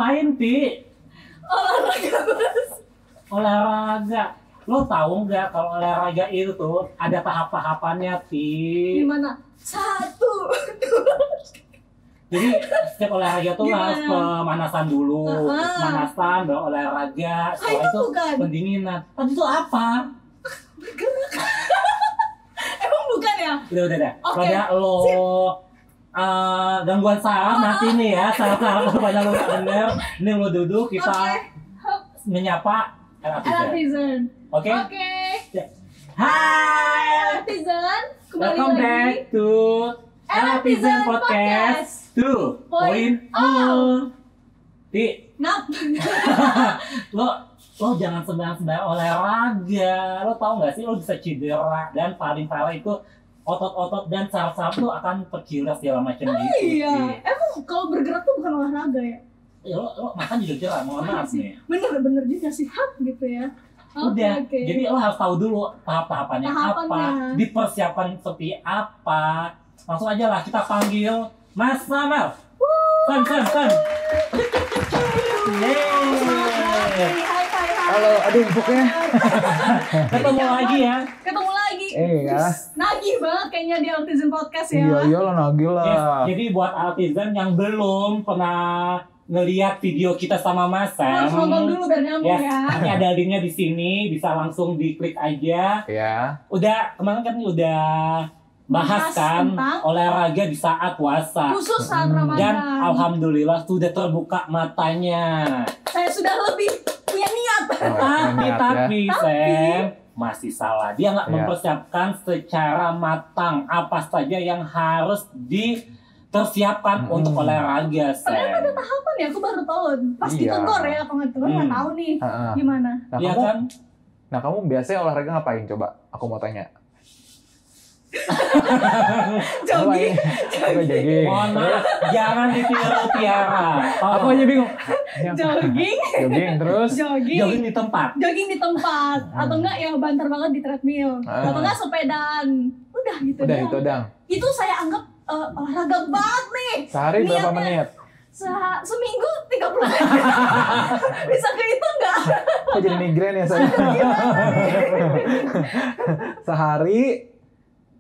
ngapain, Pi? Olahraga terus. Olahraga. Lo tahu nggak kalau olahraga itu tuh ada tahap-tahapannya, Pi? Gimana? 1, 2. Jadi setiap olahraga tuh Gimana? harus pemanasan dulu, pemanasan baru olahraga, setelah itu itu bukan. pendinginan. Tadi itu apa? Bergerak. Emang bukan ya? Udah. Oke, Pada lo gangguan saraf nanti nih ya, saraf-saraf banyak lo nggak bener. Ini lo duduk, kita Oke. menyapa Elatizen. Elatizen. Oke? Oke. Hai, Elatizen. Kembali welcome lagi. back to Elatizen Podcast 2.0. Ti, Nap. lo jangan sembarang-sembarang olahraga. Lo tau nggak sih lo bisa cedera dan paling parah itu otot-otot dan saraf-saraf lo akan terkilir segala macam gitu. Iya. Emang kalau bergerak tuh bukan olahraga ya? Ya, lo makan juga cedera, mohon maaf nih. Bener juga sih. Gitu ya. Udah, Oke. jadi lo harus tahu dulu tahap-tahapannya apa, dipersiapkan seperti apa. Langsung aja lah kita panggil Mas Samel. Sam. Yeay. Hai. Halo, aduh empuknya. Ketemu lagi ya. Ketemu lagi. Iya. Nagih banget kayaknya di Elatizen Podcast ya. Iya lah nagih Yes, lah. jadi buat Elatizen yang belum pernah ngelihat video kita sama Mas Sam, Harus nonton dulu biar nyambung yes, ya. ini ada linknya di sini, bisa langsung diklik aja. Ya. Udah kemarin kan udah bahas kan tentang olahraga di saat puasa. khusus saat Ramadan. Dan alhamdulillah sudah terbuka matanya. Saya sudah lebih punya niat. Tapi Sam masih salah. Dia nggak Iya. mempersiapkan secara matang apa saja yang harus dipersiapkan untuk olahraga, Sam. Ternyata ada tahapan ya, aku baru tahu. Pas Iya. ditegur ya, aku nggak tahu nih. Heeh. Gimana? Nah, Iya kamu, kan? nah kamu biasanya olahraga ngapain coba? Aku mau tanya. Jogging. Apa jogging? Mohon maaf, jangan ditiru Tiara. Aku aja bingung. Jogging. Jogging terus. Jogging di tempat. Jogging di tempat. Atau enggak ya banter banget di treadmill. Atau enggak sepedaan. Udah gitu Udah doang. itu dang. Itu saya anggap olahraga banget nih. Sehari berapa Niatnya. menit? Seminggu 30 menit. Bisa kehitung nggak? Kok jadi migrain ya saya? Sehari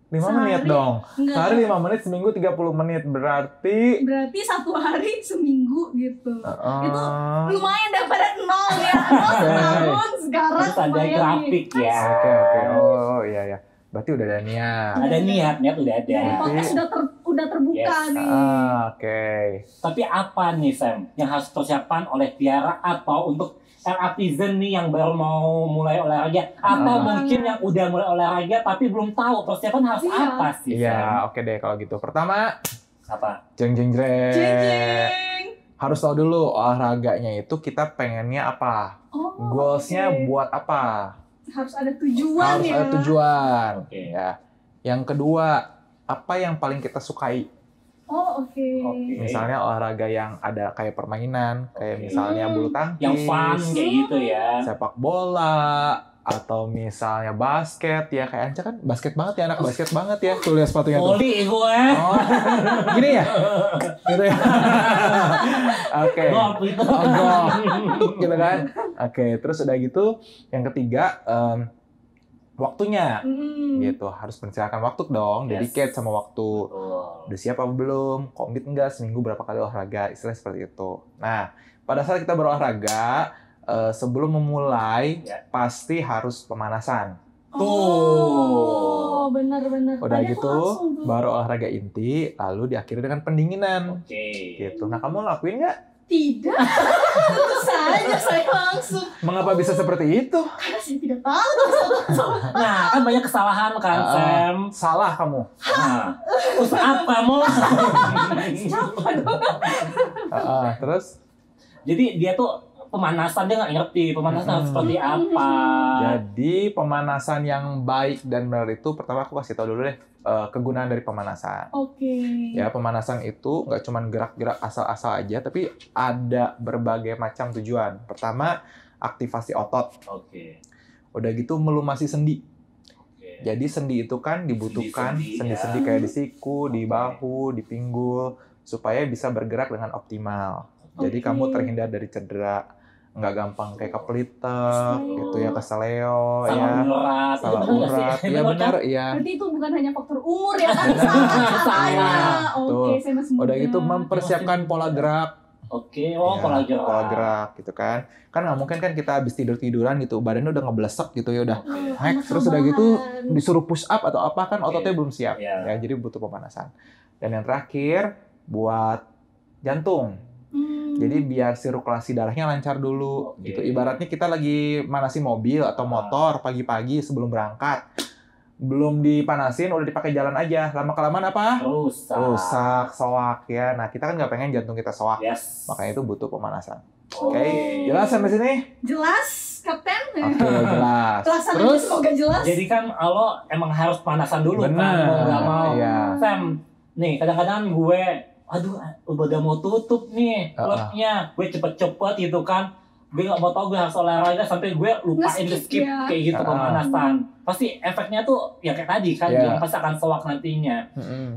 5 menit dong. Enggak. Sehari 5 menit, seminggu 30 menit. Berarti Berarti 1 hari seminggu gitu. Itu Oh. lumayan daripada 0 ya. 0 setahun sekarang Terus ada lumayan grafik nih. ya. Oke. Oh iya. Berarti udah ada niat. Ada niat udah ada. Jadi podcast udah terbuka Yes. nih. Oke. Tapi apa nih Sam yang harus dipersiapkan oleh Tiara atau untuk Elatizen nih yang baru mau mulai olahraga atau mungkin yang udah mulai olahraga tapi belum tahu persiapan harus Iya. apa sih Sam? Iya, oke deh kalau gitu. Pertama, Apa? jeng. Jeng. Harus tahu dulu olahraganya itu kita pengennya apa. Oh, Goalsnya oke. buat apa? Harus ada tujuan Harus ya. ada tujuan. Oke. Ya. Yang kedua, apa yang paling kita sukai? Oh, oke. Oke. Misalnya olahraga yang ada kayak permainan, kayak misalnya bulu tangkis, Yang fun kayak gitu ya. sepak bola, atau misalnya basket ya. Kayak Anca kan basket banget ya, anak basket banget ya. Tuh lihat sepatunya tuh. Voli gue. Oh, gini ya? Gitu ya? Oke. Golf itu. Oh, golf. Tuk, gitu kan? Oke, terus udah gitu, yang ketiga, waktunya. Gitu, harus menceritakan waktu dong, Yes. dedicate sama waktu. Betul. Udah siap apa belum? Komit enggak seminggu berapa kali olahraga? Istilah seperti itu. Nah, pada saat kita berolahraga, sebelum memulai, Ya. pasti harus pemanasan. Oh, benar. Udah Tadi aku gitu, langsung tuh. baru olahraga inti, lalu diakhiri dengan pendinginan. Oke. Gitu. Nah, kamu lakuin nggak? Tidak. Tentu saja saya langsung. Mengapa bisa seperti itu? Karena saya tidak tahu. Nah, kan banyak kesalahan kan, Sam. Salah kamu. Nah, terus apa mau? Siapa dong? Terus? Jadi dia tuh pemanasan dia nggak ngerti pemanasan harus seperti apa. Jadi pemanasan yang baik dan benar itu pertama aku kasih tahu dulu deh kegunaan dari pemanasan. Oke. Ya, pemanasan itu nggak cuma gerak-gerak asal-asal aja, tapi ada berbagai macam tujuan. Pertama, aktivasi otot. Oke. Udah gitu melumasi sendi. Oke. Jadi sendi itu kan dibutuhkan Sendi-sendi, sendi-sendi kayak di siku, di bahu, di pinggul, supaya bisa bergerak dengan optimal. Jadi kamu terhindar dari cedera, nggak gampang kayak kepelitek, gitu ya, keseleo, Salah ya, urat. salah Itu bener nggak urat, sih? iya benar, iya. Berarti itu bukan hanya faktor umur ya kan? Benar. Saya. Tuh. Oke, saya masih muda. Udah gitu mempersiapkan pola gerak. Oke, Ya, pola gerak. pola gerak gitu kan. Kan nggak mungkin kan kita habis tiduran gitu, badannya udah ngeblesek gitu ya udah. Hack, terus udah gitu disuruh push up atau apa kan ototnya belum siap. Iya. Ya, jadi butuh pemanasan. Dan yang terakhir buat jantung. Jadi biar sirkulasi darahnya lancar dulu gitu. Ibaratnya kita lagi manasi mobil atau motor pagi-pagi sebelum berangkat. Belum dipanasin udah dipakai jalan aja. Lama-kelamaan apa? Rusak, soak ya. Nah, kita kan nggak pengen jantung kita soak. Yes. Makanya itu butuh pemanasan. Oke. Jelas sampai sini? Jelas, Kapten. Oke, jelas. Pelaksananya Terus semoga jelas. Jadi kan lo emang harus panasan dulu kan, bener. mau nggak mau. Iya. Sam, nih kadang-kadang gue, aduh udah mau tutup nih klubnya, gue cepet-cepet gitu kan. Gue nggak mau tau gue harus olahraga sampai gue lupain Nge-skip skip ya. kayak gitu pemanasan. Pasti efeknya tuh ya kayak tadi kan, yang pasti akan soak nantinya.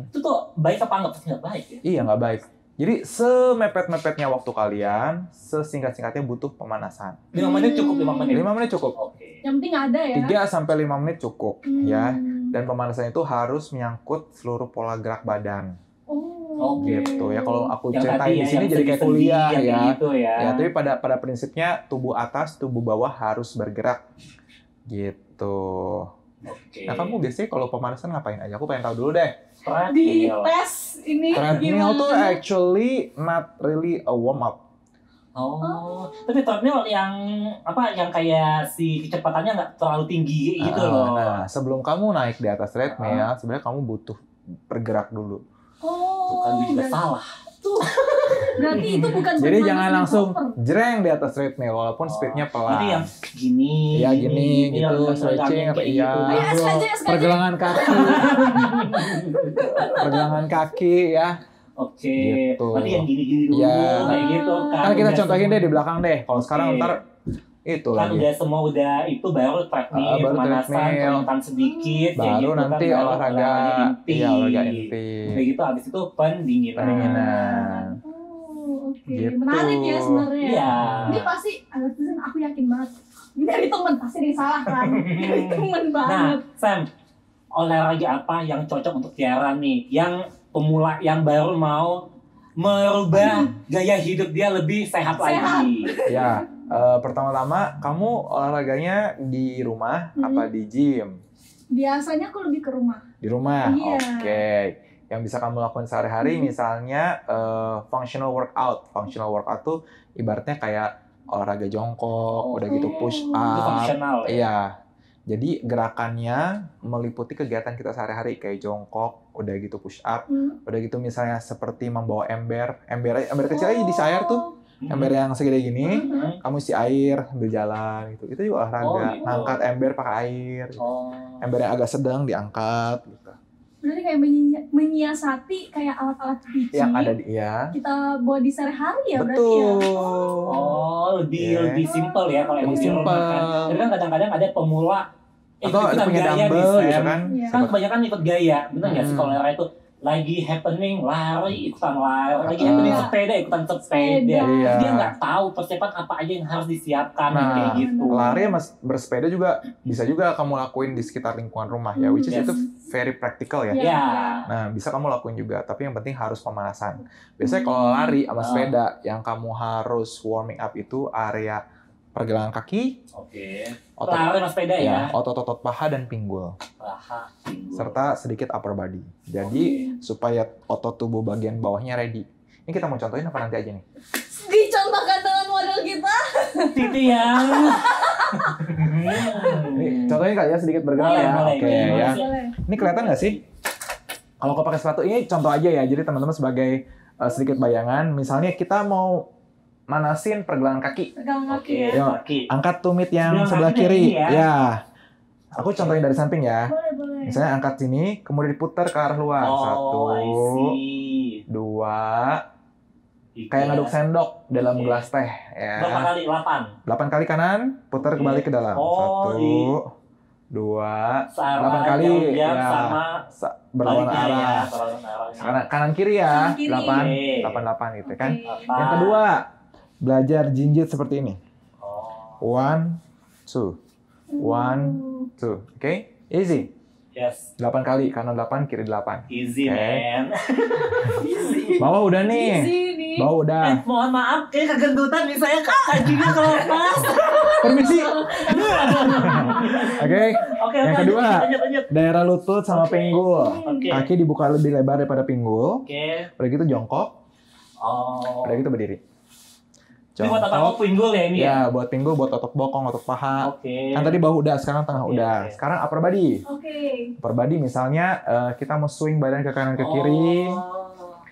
Itu tuh baik apa enggak? Pasti nggak baik ya? Iya, nggak baik. Jadi semepet-mepetnya waktu kalian, sesingkat-singkatnya butuh pemanasan. 5 menit cukup, 5 menit. 5 menit cukup. Oke. Yang penting ada ya. 3-5 menit cukup ya. Dan pemanasan itu harus menyangkut seluruh pola gerak badan. Oh, Gitu ya. Kalau aku Yang ceritain tadi di ya, sini yang jadi kayak sendi-sendi, kuliah yang ya. kayak gitu ya. Ya, tapi pada prinsipnya tubuh atas, tubuh bawah harus bergerak. Gitu. Oke. Nah, kamu biasanya kalau pemanasan ngapain aja? Aku pengen tahu dulu deh. di Treadmill. tes ini Treadmill tuh gimana? actually not really a warm up. Oh, tapi treadmill yang apa? Yang kayak si kecepatannya nggak terlalu tinggi gitu loh. Nah, sebelum kamu naik di atas treadmill, sebenarnya kamu butuh bergerak dulu. Bukan gue juga berarti- salah. Tuh. Berarti itu bukan Jadi pemanasan jangan yang langsung proper. jreng di atas treadmill walaupun speednya pelan. Jadi yang gini. Iya, gini, gitu, yang stretching, kayak iya. gitu. Ayo, SKJ, SKJ. Pergelangan kaki. Pergelangan kaki ya. Oke. Gitu. Berarti yang gini-gini dulu Iya. kayak gitu kan. Kan kita Udah contohin semua- deh di belakang deh. Kalau sekarang Oke. ntar itu Kan lagi. udah semua udah itu baru treadmill, Baru pemanasan, treadmill. pelan sedikit, kayak Baru gitu nanti kan, baru olahraga. inti. Iya, olahraga inti. Udah gitu abis itu pendinginan. Pendinginan. Oh, oke. Gitu. Menarik ya sebenarnya. Iya. Ini pasti aku yakin banget. Ini dari temen pasti ada yang salah kan. Dari temen Nah, banget. Sam, olahraga apa yang cocok untuk Tiara nih? Yang pemula yang baru mau merubah gaya hidup dia lebih sehat lagi. Ya, pertama-tama kamu olahraganya di rumah apa di gym? Biasanya aku lebih ke rumah. Di rumah, Iya. oke. Yang bisa kamu lakukan sehari-hari misalnya functional workout. Functional workout tuh ibaratnya kayak olahraga jongkok, udah gitu push Itu up. fungsional ya. Iya. Jadi gerakannya meliputi kegiatan kita sehari-hari kayak jongkok, udah gitu push up, udah gitu misalnya seperti membawa ember kecil aja di air tuh, ember yang segede gini, kamu isi air sambil jalan gitu. Itu juga olahraga. Oh, gitu. Ngangkat ember pakai air. Gitu. Oh. Ember yang agak sedang diangkat gitu. Berarti kayak menyiasati kayak alat-alat di Yang gym, ada di kita bawa di sehari-hari ya berarti ya. Betul. Oh, Iya. lebih simpel ya kalau Lebih emang di rumah kan. simpel. Jadi kan kadang-kadang ada pemula Atau ada ikutan punya gaya nih, dumbbell Sam. gitu kan. Iya. Kan kebanyakan ikut gaya, bener nggak sih Hmm. kalau olahraga itu lagi happening lari ikutan lari, lagi Ah. happening sepeda ikutan sepeda. Iya. Dia nggak tahu persiapan apa aja yang harus disiapkan Nah, kayak gitu. Lari sama bersepeda juga bisa juga kamu lakuin di sekitar lingkungan rumah ya, which is Yes. itu very practical ya. Ya. Nah, bisa kamu lakuin juga, tapi yang penting harus pemanasan. Biasanya kalau lari sama sepeda, yang kamu harus warming up itu area pergelangan kaki, Oke. otot, Lari sama sepeda ya. otot-otot paha dan pinggul, Paha, pinggul. serta sedikit upper body. Jadi supaya otot tubuh bagian bawahnya ready. Ini kita mau contohin apa nanti aja nih? Dicontohkan dengan model kita. Titi yang. Nih, contohnya kali ya sedikit bergerak Boleh, ya. boleh. Oke ya. Boleh. Ini kelihatan nggak sih? Kalau kau pakai sepatu ini contoh aja ya. Jadi teman-teman sebagai sedikit bayangan, misalnya kita mau manasin pergelangan kaki. Pegang kaki Oke, ya. Yo, kaki. angkat tumit yang Sebelah sebelah kakinya kiri. ini ya. Ya. Aku contohin dari samping ya. Boleh, boleh. Misalnya angkat sini, kemudian diputar ke arah luar. Oh, I 1, see. 2, Tiga. kayak ngaduk sendok dalam Oke. gelas teh. Berapa Ya. kali? 8. 8 kali kanan, putar Oke. kembali ke dalam. Oh, 1, 2, Sama 8 kali jam ya. sama Berlawanan baliknya ya, arah. berlawanan arahnya. Kanan kiri ya, Kanan kiri. 8 gitu kan. Oke. Yang kedua, belajar jinjit seperti ini. Oh, 1, 2, 1, 2. Oke? Easy. yes. 8 kali, kanan 8, kiri 8. Easy, Oke. man. Bawah udah nih. Easy nih. Bawah udah. Mohon maaf, kayak kegendutan nih saya kakinya kelepas. Permisi. Oke. Oke, Yang lanjut, kedua. lanjut. Daerah lutut sama Oke. pinggul. Oke. Kaki dibuka lebih lebar daripada pinggul. Oke. Udah gitu jongkok. Oh. Udah gitu berdiri. Ini buat apa pinggul ya ini ya? Ya, buat pinggul, buat otot bokong, otot paha. Oke. Kan tadi bahu udah, sekarang tengah Oke, udah. oke. Sekarang upper body. Oke. Upper body misalnya kita mau swing badan ke kanan ke kiri. Oh.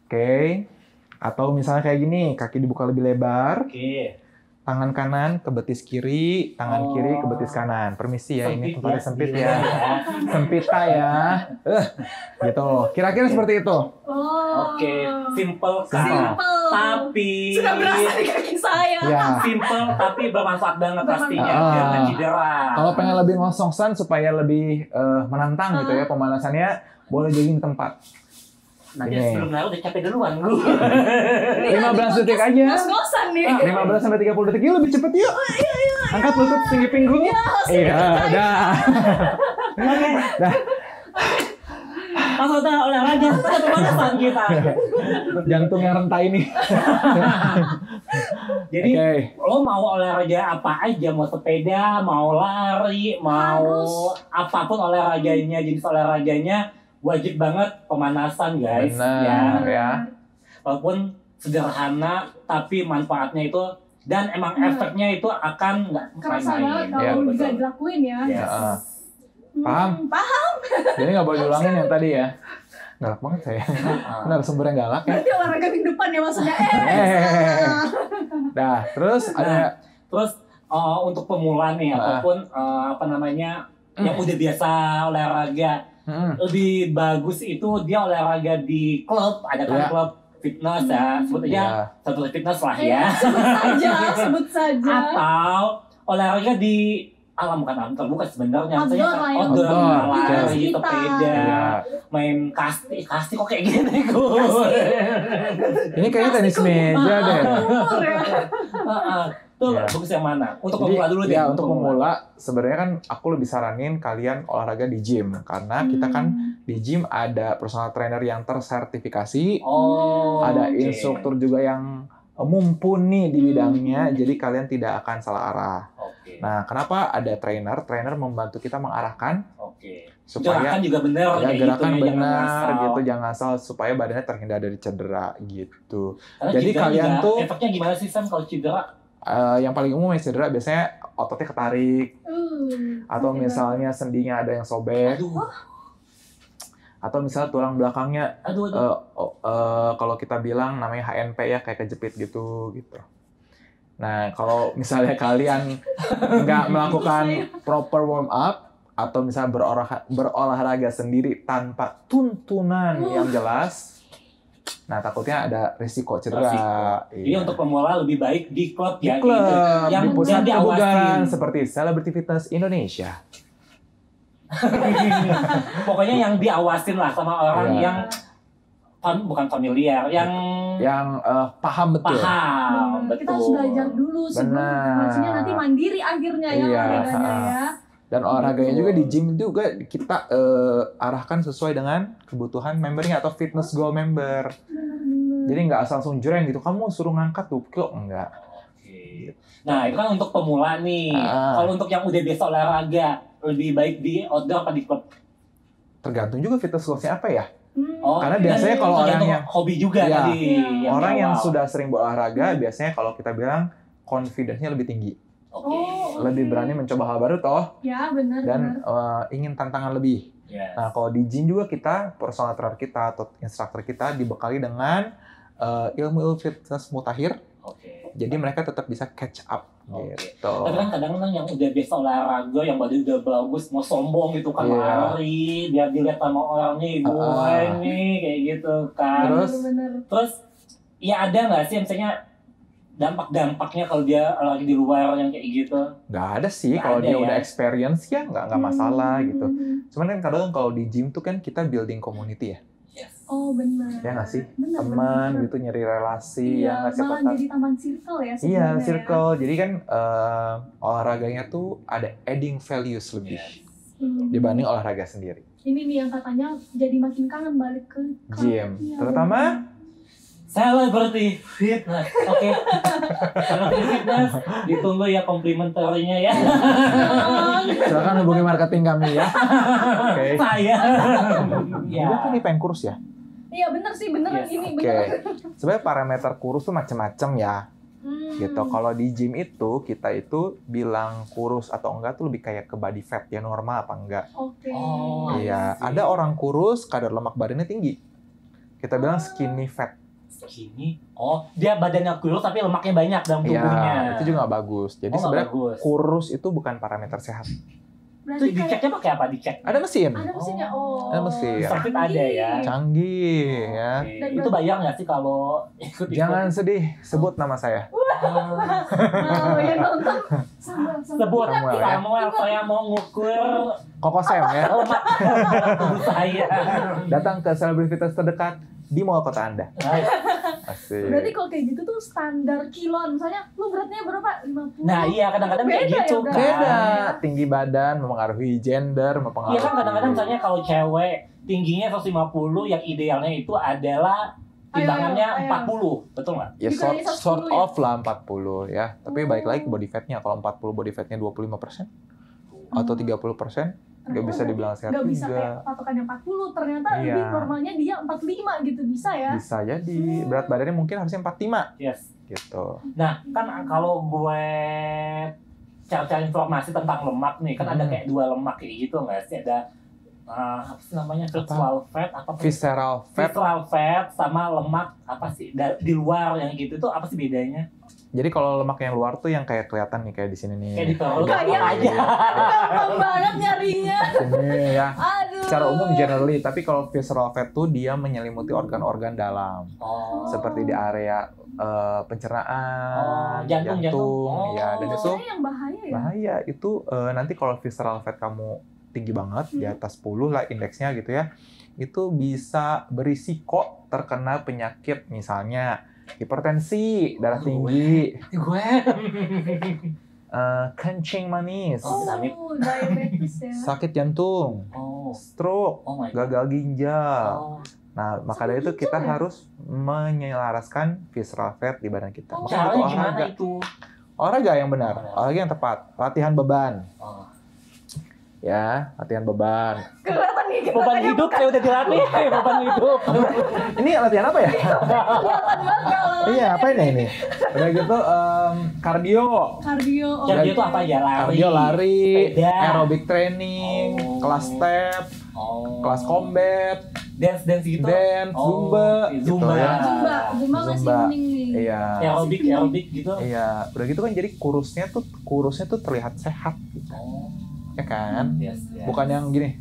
Oke. Atau misalnya kayak gini, kaki dibuka lebih lebar. Oke. Tangan kanan ke betis kiri, tangan kiri ke betis kanan. Permisi ya, ini tempatnya sempit ya. Sempita ya. Gitu. Kira-kira seperti itu. Oh. Oke, simple kan. Simple. Tapi Sudah berasa di kaki saya. Ya. simple tapi bermanfaat banget pastinya Ah. biar nggak cedera. Kalau pengen lebih ngosongsan supaya lebih menantang gitu ya pemanasannya, boleh jogging di tempat. Nanti Ini. sebelum lari udah capek duluan lu. 15 detik aja. Ngos-ngosan nih. 15 sampai 30 detik, yuk lebih cepet yuk. Angkat lutut tinggi pinggul. Iya, dah. Dah. Pas udah olahraga, ada pemanasan kita. Jantung yang rentah ini. Jadi Oke. lo mau olahraga apa aja, mau sepeda, mau lari, mau Harus. apapun olahraganya, jenis olahraganya wajib banget pemanasan guys. Benar ya. Walaupun sederhana tapi manfaatnya itu dan emang efeknya itu akan nggak Kerasa banget main-main. Ya, kalau bisa betul. dilakuin ya. Yes. Heeh. Paham? Paham. Jadi nggak boleh diulangin yang tadi ya. Galak banget saya. Heeh. Benar sumber yang galak ya. Berarti olahraga minggu depan ya maksudnya. Dah, terus ada Terus untuk pemula nih ataupun apa namanya yang udah biasa olahraga lebih bagus itu dia olahraga di klub, ada kan Ya. klub fitness ya, sebut aja ya. satu fitness lah ya. Sebut saja. Atau olahraga di alam, bukan alam terbuka sebenarnya, Outdoor lah ya. outdoor, Outdoor, lari, kita. sepeda, Iya. main kasti kok kayak gini gue. Ini kayaknya tenis meja deh. Umur ya. Tuh Iya. bagus yang mana? Untuk Jadi, pemula dulu deh. ya untuk pemula sebenarnya kan aku lebih saranin kalian olahraga di gym karena kita kan di gym ada personal trainer yang tersertifikasi, Oh, ada oke. instruktur juga yang mumpuni di bidangnya, jadi kalian tidak akan salah arah. Oke. Nah, kenapa ada trainer? Trainer membantu kita mengarahkan Oke. supaya Gerakan juga benar ya kayak gerakan gitu, ya, jangan benar ngasal. gitu, jangan asal supaya badannya terhindar dari cedera gitu. Karena Jadi cedera kalian juga, tuh efeknya gimana sih Sam kalau cedera? yang paling umum yang cedera biasanya ototnya ketarik atau Oke, misalnya sendinya ada yang sobek Aduh, atau misalnya tulang belakangnya aduh. kalau kita bilang namanya HNP ya kayak kejepit gitu. Nah kalau misalnya kalian nggak melakukan proper warm up atau misalnya berolahraga sendiri tanpa tuntunan yang jelas, nah takutnya ada risiko cedera. Jadi Iya. untuk pemula lebih baik di klub Di ya, klub, yang di pusat yang kebugaran diawasin. seperti Celebrity Fitness Indonesia. Pokoknya yang diawasin lah sama orang Iya. yang bukan familiar, yang Yang paham betul. paham, betul. Kita harus belajar dulu sebelum Benar. maksudnya nanti mandiri akhirnya ya Iya, olahraganya ya. Dan olahraganya juga di gym juga kita arahkan sesuai dengan kebutuhan membernya atau fitness goal member. Jadi nggak asal langsung jreng gitu, kamu suruh ngangkat 20 kilo, enggak. Oke. Nah itu kan untuk pemula nih. Ah. Kalau untuk yang udah biasa olahraga, lebih baik di outdoor apa di klub? Tergantung juga fitness goals-nya apa ya. Oh, Karena biasanya kalau orang tergantung yang- hobi juga Iya. tadi. Iya. Orang yang awal. sudah sering berolahraga biasanya kalau kita bilang confidence-nya lebih tinggi. Oke. Oh, Lebih oke. berani mencoba hal baru toh Ya benar. dan ingin tantangan lebih. Yes. Nah, kalau di gym juga kita, personal trainer kita atau instruktur kita dibekali dengan ilmu fitness mutakhir. Oke. Jadi mereka tetap bisa catch up Oke. gitu. Tapi kan kadang-kadang yang udah biasa olahraga, yang badan udah bagus, mau sombong gitu kan, Iya. lari, biar dilihat sama orang nih, gue Ah. nih, kayak gitu kan. Terus? Benar. Terus, ya ada nggak sih misalnya dampak-dampaknya kalau dia lagi di luar yang kayak gitu? Nggak ada sih, Nggak kalau ada dia ya? udah experience ya nggak masalah gitu. Cuman kan kadang kalau di gym tuh kan kita building community ya. Yes. Oh benar. Ya nggak sih? Benar, Teman benar. gitu, nyari relasi, Iya, ya nggak siapa malah tahu. jadi taman circle ya Iya, sebenarnya. circle. Jadi kan olahraganya tuh ada adding values lebih dibanding olahraga sendiri. Ini nih yang katanya jadi makin kangen balik ke Gym. Iya, Terutama Celebrity fitness. Oke. Celebrity fitness. Ditunggu ya komplimenternya ya. silakan hubungi marketing kami ya. Oke. Saya. Dia kan nih pengen kurus ya. Iya bener sih, beneran Yes. ini Oke. bener. Sebenarnya parameter kurus tuh macam-macam ya. Gitu. Kalau di gym itu kita itu bilang kurus atau enggak tuh lebih kayak ke body fat ya, normal apa enggak. Oke. Oh, Iya, sih. ada orang kurus kadar lemak badannya tinggi. Kita bilang skinny fat. Segini. Oh, dia badannya kurus tapi lemaknya banyak dalam tubuhnya. Iya, itu juga nggak bagus. Jadi nggak sebenarnya bagus. kurus itu bukan parameter sehat. Itu Berarti kayak diceknya pakai apa dicek? Ada mesin. ada mesinnya. Oh. Ada mesin. Sakit ada ya. Canggih ya. Oke. Dan Itu bayar nggak sih kalau ikut-ikut? Jangan sedih, sebut nama saya. Oh, yang nonton Samuel. Sebut Samuel, ya. Samuel, saya mau ngukur Koko Sam ya. lemak tubuh saya. Datang ke selebritas terdekat di mall kota Anda. Asik. Berarti kalau kayak gitu tuh standar kiloan. Misalnya lu beratnya berapa? 50? Nah iya kadang-kadang kayak Beda ya, gitu Bang? kan. Beda, tinggi badan mempengaruhi gender, mempengaruhi. Iya kan kadang-kadang misalnya kalau cewek tingginya 150, yang idealnya itu adalah timbangannya Ayo. 40, betul nggak? Ya Dikali sort 110 ya? of lah 40 ya. Tapi balik lagi ke body fatnya. Kalau 40 body fatnya 25% atau 30%, nggak bisa dibilang sehat Nggak bisa juga. kayak patokan yang 40. Ternyata Iya. lebih normalnya dia 45 gitu. Bisa ya? Bisa jadi berat badannya mungkin harusnya 45 Yes. gitu. Nah kan kalau gue cari-cari informasi tentang lemak nih, kan ada kayak dua lemak kayak gitu nggak sih? Ada apa sih namanya, visceral fat apa? Visceral fat. Visceral fat sama lemak apa sih di luar yang gitu tuh apa sih bedanya? Jadi kalau lemak yang luar tuh yang kayak kelihatan nih kayak di sini nih. Kayak di perut Kayak aja. gampang banget nyarinya. Sini ya. Aduh. Secara umum generally, tapi kalau visceral fat tuh dia menyelimuti organ-organ dalam. Oh. Seperti di area pencernaan, Oh, jantung. Oh. ya, dan itu Sebenarnya yang bahaya ya? bahaya. Itu nanti kalau visceral fat kamu tinggi banget di atas 10 lah indeksnya gitu ya, itu bisa berisiko terkena penyakit misalnya hipertensi, darah tinggi, Gue. kencing manis, Oh, Samit. diabetes ya. sakit jantung, Oh. stroke, Oh my god. gagal ginjal. Oh. Nah, maka dari itu kita harus menyelaraskan visceral fat di badan kita. Oh, Makanya Caranya itu gimana olahraga. itu? Olahraga yang benar, olahraga yang tepat, latihan beban. Oh. Ya, latihan beban. Kelihatan nih. Beban hidup saya udah dilatih, beban hidup. Ini latihan apa ya? Kelihatan banget kalau Iya, apa ini? Udah gitu, kardio. kardio. Oh, Cardio itu apa aja? Lari. Kardio, lari, sepeda. aerobic training, Oh. kelas step, Oh. kelas combat, dance gitu. dance, Oh, zumba, gitu Zumba. ya. Zumba ngasih Zumba. kuning nih. Iya. Aerobik gitu. Iya, udah gitu kan jadi kurusnya tuh terlihat sehat gitu. Oh. Ya kan? Yes, yes. Bukan yang gini,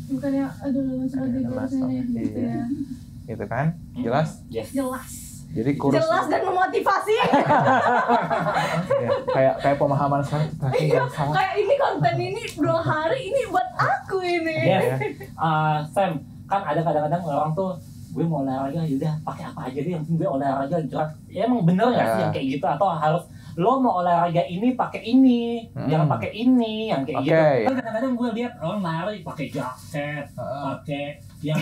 Bukannya aduh lemas lagi Lemas, kurusnya nih gitu iya. ya. gitu kan? Jelas? Yes. Jelas. Jadi kurus. Jelas dan memotivasi. Ya, kayak pemahaman sekarang terakhir Iya, yang salah. kayak ini konten ini 2 hari ini buat aku ini. Yes. Ya. Sam, kan ada kadang-kadang orang tuh gue mau olahraga yaudah pakai apa aja deh yang penting gue olahraga gerak. Ya emang bener nggak sih Ya. yang kayak gitu, atau harus lo mau olahraga ini pakai ini, jangan pakai ini yang kayak gitu. Oke. Kan kadang-kadang gue lihat orang lari pakai jaket, pakai yang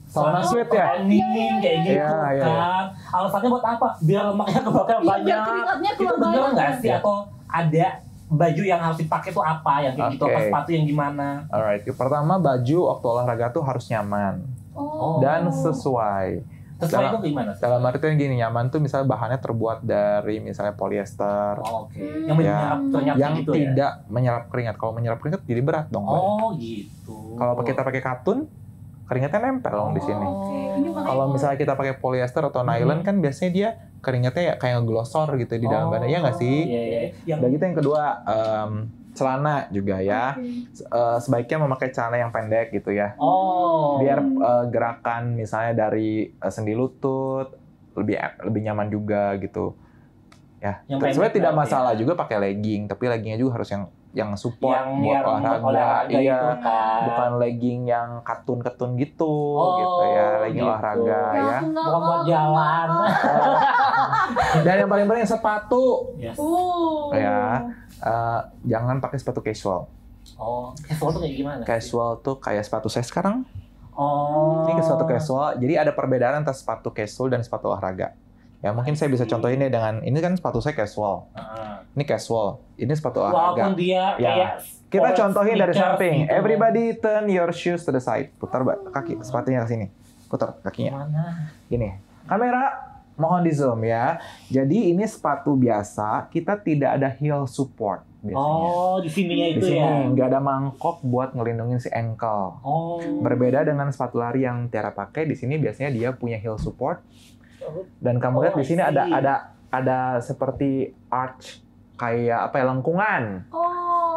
Sauna sweat ya? Dingin kayak gitu Iya, iya, kan. Alasannya buat apa? Biar lemaknya kebakar Iya, banyak. biar keringatnya Itu keluar bener banyak. nggak sih? Atau ada baju yang harus dipakai tuh apa yang kayak gitu? Oke. Apa sepatu yang gimana? Alright, pertama baju waktu olahraga tuh harus nyaman Oh. dan sesuai. Sesuai itu gimana sih? Dalam artian gini, nyaman tuh misalnya bahannya terbuat dari misalnya polyester, Oh, oke. Hmm. Yang Ya, menyerap keringat yang gitu ya? tidak menyerap keringat. Kalau menyerap keringat jadi berat dong. badan. Oh, gitu. Kalau kita pakai katun, keringatnya nempel dong di sini. Oke, ini makanya Kalau misalnya kita pakai polyester atau nylon kan biasanya dia keringatnya ya kayak ngeglosor gitu di dalam badan, ya nggak sih? Iya, iya. Yang Udah gitu yang kedua, celana juga ya. Oke. Sebaiknya memakai celana yang pendek gitu ya. oh. Biar gerakan misalnya dari sendi lutut lebih nyaman juga gitu. Ya, Yang sebenarnya pendek tidak berarti masalah juga pakai legging, tapi leggingnya juga harus yang support buat olahraga. itu Iya, kan. bukan legging yang katun-katun gitu, Oh, gitu ya, legging gitu. olahraga ya. aku nggak Bukan buat mau. jalan. Dan yang paling penting sepatu, Yes. Ya. Jangan pakai sepatu casual. Oh, casual tuh kayak gimana? sih? Casual tuh kayak sepatu saya sekarang. Oh. Ini sepatu casual, jadi ada perbedaan antara sepatu casual dan sepatu olahraga. Ya mungkin saya bisa contohin deh dengan ini kan sepatu saya casual. Ini casual, ini sepatu olahraga. Walaupun dia Ya. kayak Kita sport contohin dari sneakers samping. gitu. Everybody turn your shoes to the side. Putar kaki sepatunya ke sini. Putar kakinya. Mana? Gini. Kamera mohon di zoom ya. Jadi ini sepatu biasa, kita tidak ada heel support biasanya. Oh, di sininya Di itu sini ya. nggak ada mangkok buat ngelindungin si ankle. Oh. Berbeda dengan sepatu lari yang Tiara pakai, di sini biasanya dia punya heel support. Dan kamu lihat di sini I see. ada seperti arch kayak apa ya, lengkungan.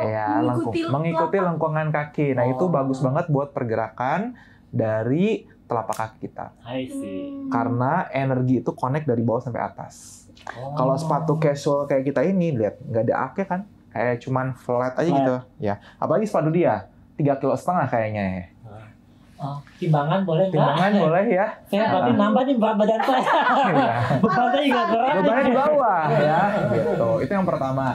Ya, mengikuti lengkungan kaki. Nah, itu bagus banget buat pergerakan dari telapak kaki kita. I see. Karena energi itu connect dari bawah sampai atas. Oh. Kalau sepatu casual kayak kita ini, lihat nggak ada aknya kan? Kayak cuman flat aja gitu. Ya, apalagi sepatu dia 3,5 kg kayaknya ya. Oh, timbangan boleh nggak? Timbangan boleh ya. Saya berarti nambah nih berat badan saya. Iya. Bebannya juga berat. Bebannya di bawah ya. Gitu. Itu yang pertama.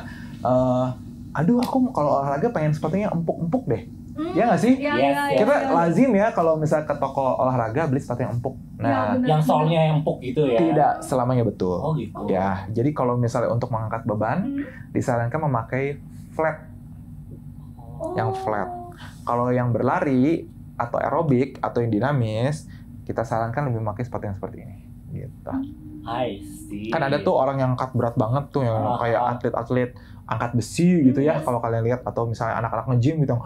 Aduh, aku kalau olahraga pengen sepatunya empuk-empuk deh. Ya nggak sih? Yes. Kita lazim ya kalau misal ke toko olahraga beli sepatu yang empuk. Nah, Yang solnya yang empuk gitu ya. tidak selamanya betul. Oh gitu. Ya, jadi kalau misalnya untuk mengangkat beban, disarankan memakai flat, yang flat. Kalau yang berlari atau aerobik atau yang dinamis, kita sarankan lebih memakai sepatu yang seperti ini. Gitu. I see. Kan ada tuh orang yang angkat berat banget tuh, yang kayak atlet-atlet angkat besi gitu ya, kalau kalian lihat, atau misalnya anak-anak nge-gym gitu,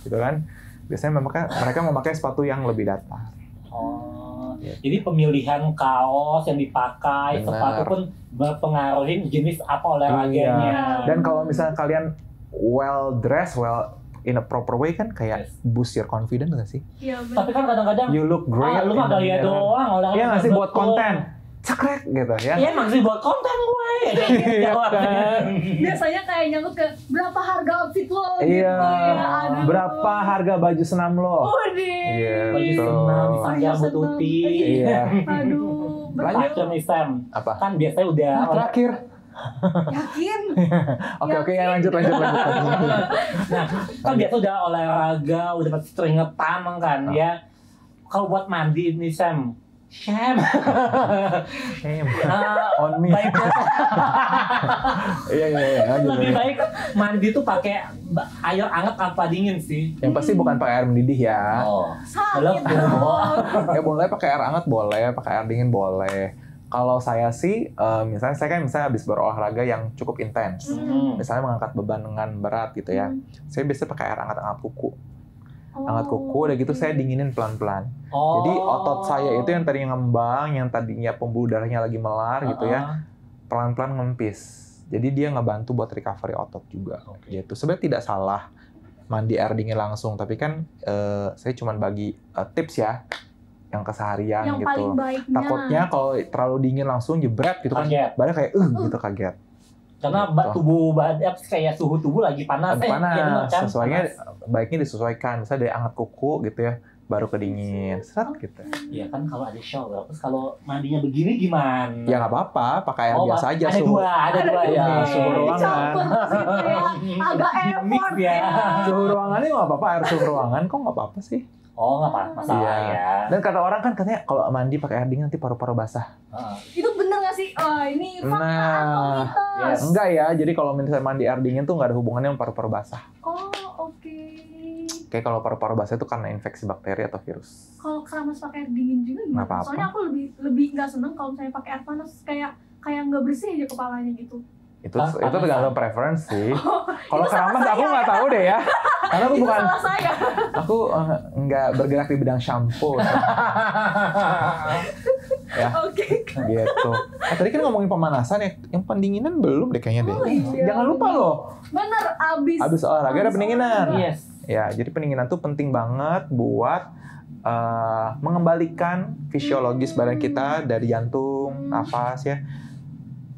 gitu kan. Biasanya mereka memakai sepatu yang lebih datar. Oh, jadi pemilihan kaos yang dipakai, Benar. sepatu pun berpengaruhi jenis apa olahraganya. Iya. Dan kalau misalnya kalian well dressed, well in a proper way kan kayak boost your confidence nggak sih? Iya, benar. Tapi kan kadang-kadang, You look great. lu mah gaya doang olahraga. Iya nggak sih, buat betul. konten. Cekrek gitu ya. Iya emang sih buat konten gue. Iya kan? Biasanya kayak nyangkut ke berapa harga outfit lo Iya. gitu ya. Aduh. Berapa harga baju senam lo? Waduh. Iya, Baju betul. senam, misalnya Baju Bu senam. Tuti. Iya. Aduh. Lanjut. Terakhir nih Sam, Apa? kan biasanya udah Terakhir. Yakin? Oke, lanjut. Nah, kan biasa udah olahraga, udah pasti keringetan kan ya. Kalau buat mandi nih Sam, Shame. On me. baik Iya. Lanjut. lebih baik mandi tuh pakai air hangat apa dingin sih? Yang pasti bukan pakai air mendidih ya. Oh, Sakit belum. dong. Ya boleh pakai air hangat, boleh pakai air dingin, boleh. Kalau saya sih, misalnya saya kan misalnya habis berolahraga yang cukup intens, misalnya mengangkat beban dengan berat gitu ya, saya biasanya pakai air hangat kuku. Hangat kuku, udah gitu saya dinginin pelan-pelan. Oh. Jadi otot saya itu yang tadinya ngembang, yang tadinya pembuluh darahnya lagi melar gitu ya, pelan-pelan ngempis. Jadi dia ngebantu buat recovery otot juga. Gitu. Sebenarnya tidak salah mandi air dingin langsung, tapi kan saya cuma bagi tips ya, yang keseharian Yang gitu. paling baiknya. Takutnya kalau terlalu dingin langsung jebret gitu kan, Kaget. badan kayak gitu kaget. Karena Gitu. tubuh badan kayak suhu tubuh lagi panas. Lagi panas, bener kan? sesuainya Panas. baiknya disesuaikan. Misalnya dari hangat kuku gitu ya, baru ke dingin, seret gitu. Iya kan kalau ada shower, terus kalau mandinya begini gimana? Ya nggak apa-apa, pakai air biasa aja. Ada suhu ada dua Iya, ini. suhu ruangan. Dicampur gitu ya. Agak Mix effort ya. Suhu ruangannya nggak apa-apa, air suhu ruangan kok nggak apa-apa sih. Oh nggak masalah Iya. ya. Dan kata orang kan katanya kalau mandi pakai air dingin nanti paru-paru basah. Heeh. Itu bener gak sih? Ini fakta atau Nah, mitos? yes. Enggak ya, jadi kalau misalnya mandi air dingin tuh nggak ada hubungannya sama paru-paru basah. Oh, oke. Kayak kalau paru-paru basah itu karena infeksi bakteri atau virus. Kalau keramas pakai air dingin juga gimana? Nggak apa-apa. Soalnya aku lebih nggak seneng kalau misalnya pakai air panas, kayak nggak bersih aja kepalanya gitu. Itu Panas. tergantung preferensi. Kalau itu salah keramas aku saya. nggak tahu deh ya. Karena aku Itu bukan, salah saya. aku nggak bergerak di bidang shampoo. Ya, Oke. gitu. Tadi kan ngomongin pemanasan ya, yang pendinginan belum deh kayaknya deh. Oh, iya. Jangan lupa loh, Bener, habis olahraga ada pendinginan. Yes. Ya, jadi pendinginan tuh penting banget buat mengembalikan fisiologis badan kita dari jantung, nafas ya.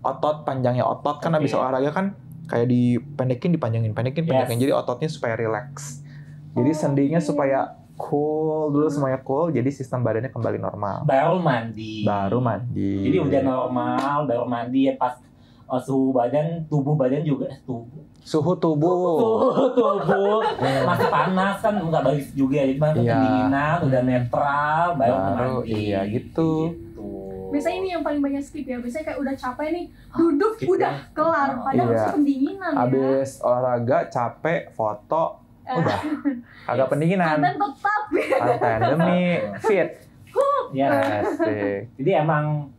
otot, panjangnya otot kan habis olahraga kan kayak dipanjangin. Jadi ototnya supaya relax. Jadi sendinya supaya cool dulu, semuanya cool. Jadi sistem badannya kembali normal. Baru mandi. Jadi udah normal, baru mandi ya pas suhu tubuh masih panas kan, nggak bagus juga, jadi kedinginan udah netral baru mandi. Iya gitu. Biasanya ini yang paling banyak skip ya, biasanya kayak udah capek nih, duduk udah kelar, padahal masih pendinginan ya. Abis olahraga capek, foto, udah agak pendinginan. Konten tetap. Konten demi fit. Ya, jadi emang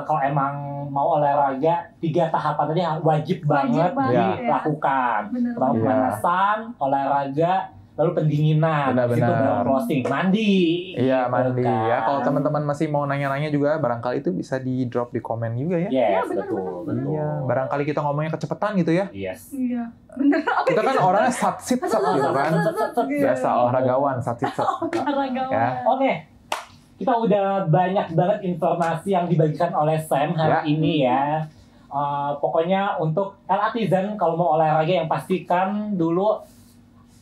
kalau emang mau olahraga 3 tahapan tadi wajib banget dilakukan. Pertama pemanasan, olahraga, lalu pendinginan. Itu baru closing, mandi. Iya, mandi ya. Kalau teman-teman masih mau nanya-nanya juga, barangkali itu bisa di drop di komen juga ya. Yes, betul. Iya, barangkali kita ngomongnya kecepatan gitu ya. Yes. Iya, bener. Kita kan orangnya sat-sit gitu kan. Biasa olahragawan, sat-sit. Ya. Oke. Kita udah banyak banget informasi yang dibagikan oleh Sam hari ini ya. Pokoknya untuk Artisan kalau mau olahraga yang pastikan dulu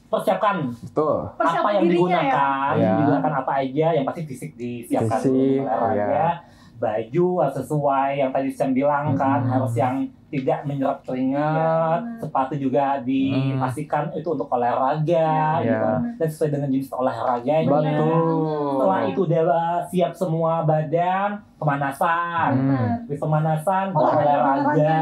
persiapkan. Betul. Apa yang digunakan, digunakan apa aja, yang pasti fisik disiapkan untuk olahraga. Baju harus sesuai yang tadi Sam bilang kan, harus yang tidak menyerap keringat. Sepatu juga dipastikan itu untuk olahraga gitu. Dan sesuai dengan jenis olahraganya. Betul. Setelah itu udah siap semua badan, pemanasan. Di pemanasan, olahraga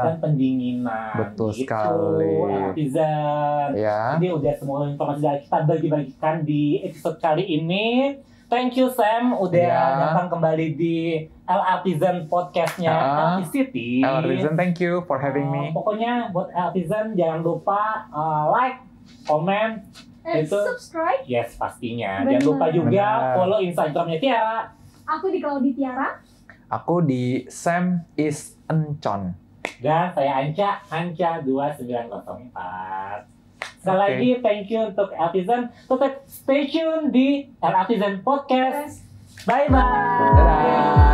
dan pendinginan. Betul gitu. sekali. Artisan. Jadi udah semua informasi dari kita bagi-bagikan di episode kali ini. Thank you Sam udah datang kembali di Artisan podcast-nya Articity. Artisan, thank you for having me. Pokoknya buat Artisan jangan lupa like, comment, itu subscribe. Yes, pastinya. Jangan lupa juga follow Instagramnya Tiara. Aku di Claudi Tiara. Aku di Sam is Encon. Dan saya Anca 2904. Sekali lagi thank you untuk Artisan. Tetap stay tune di Artisan Podcast. Bye bye.